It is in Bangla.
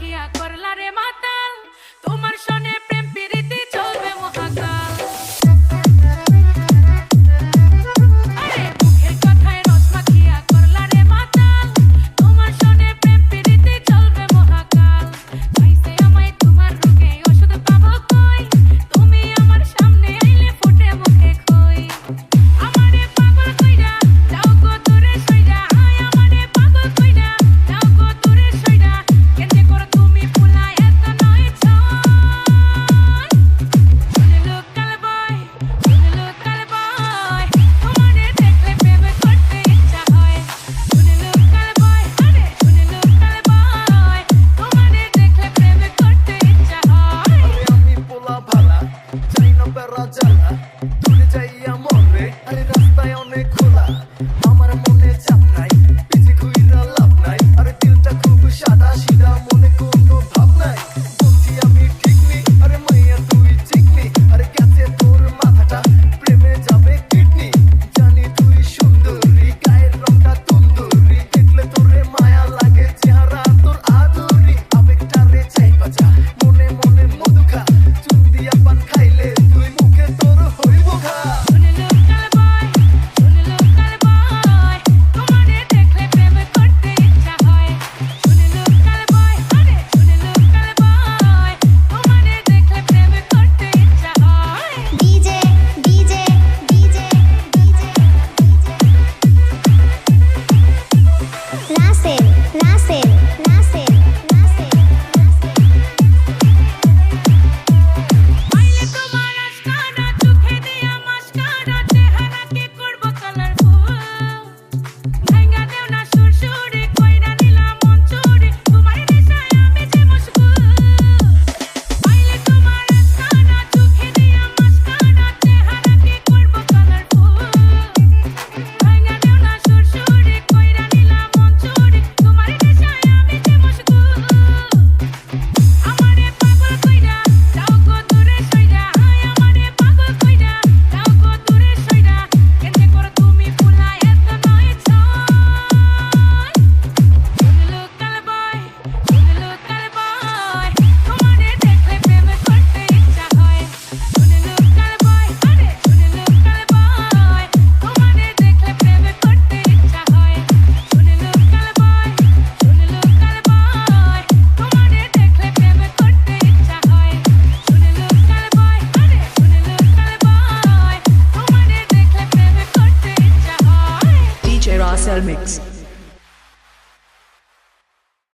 মাখিয়া করলা রে মাতাল তোমার সনে প্রেম প্রীতি চলবে মহাকাল আরে মুখের কথায় রস মাখিয়া করলা রে মাতাল তোমার সনে প্রেম প্রীতি চলবে মহাকাল চাইছে আমায় তোমার রোগে ওষুধ পাবো কই তুমি আমার সামনে আইলে ফুটে মুখে খই আমারে পাগল কইরা যাও গো দূরে সইরা আমারে পাগল কইরা যাও গো দূরে সইরা কেনে করো তুমি ফুলা এত নয় ছয় শুনে লোকাল বয় তোমারে দেখলে প্রেম করতে ইচ্ছা হয় শুনে লোকাল বয় আরে শুনে লোকাল বয় তোমারে দেখলে প্রেম করতে ইচ্ছা হয় আরে আমি পোলা ভালা চাই না বেড়া জ্বালা দূরে যাইয়া মরে আরে রাস্তায় অনেক খোলা আমার মনে চাপ নাই পিছে ঘুইরা লাভ নাই আরে দিলটা খুব সাদা সিধা মনে কোনো ভাব নাই বলছি আমি ঠিক নেই আরে মাইয়া তুই ঠিক নেই আরে গেছে তোর মাথাটা প্রেমে যাবে কিডনি জানি তুই সুন্দরী গায়ের রংটা তুন্দুরি দেখলে তোরে মায়া লাগে চেহারা তোর আদরি আবেগটা রে চাই বাজা মনে মনে মধু খা চুন দিয়া পান খাইলে তুই মুখে তোর হইব খা শুনে লোকাল বয় তোমারে দেখলে প্রেম করতে ইচ্ছা হয় শুনে লোকাল বয় আরে শুনে লোকাল বয় তোমারে দেখলে প্রেম করতে ইচ্ছা হয় DJ Nasir আইলে তোমার আশকারা চোখে দিয়া মাস্কারা চেহারা কি করব কালারফুল ভাঙা দেও না সুরসুরি কইরা নিলাম মন চুরি তোমার নেশায় আমি যে মশগুল আইলে তোমার আশকারা চোখে দিয়া মাস্কারা চেহারা কি করব কালারফুল ভাঙা দেও না সুরসুরি কইরা নিলাম মন চুরি তোমার নেশায় আমি যে মশগুল আমারে পাগল কইরা যাও গো দূরে সইরা আমারে পাগল কইরা যাও গো দূরে সইরা কেনে করো তুমি ফুলা এত নয় ছয় শুনে লোকাল বয় তোমারে দেখলে প্রেম করতে ইচ্ছা হয় শুনে লোকাল বয় আরে শুনে লোকাল বয় তোমারে দেখলে প্রেম করতে ইচ্ছা হয় শুনে লোকাল বয় তোমারে দেখলে প্রেম করতে ইচ্ছা হয় শুনে লোকাল বয় আরে শুনে লোকাল বয় তোমারে দেখলে প্রেম করতে ইচ্ছা হয় DJ Russell Mix.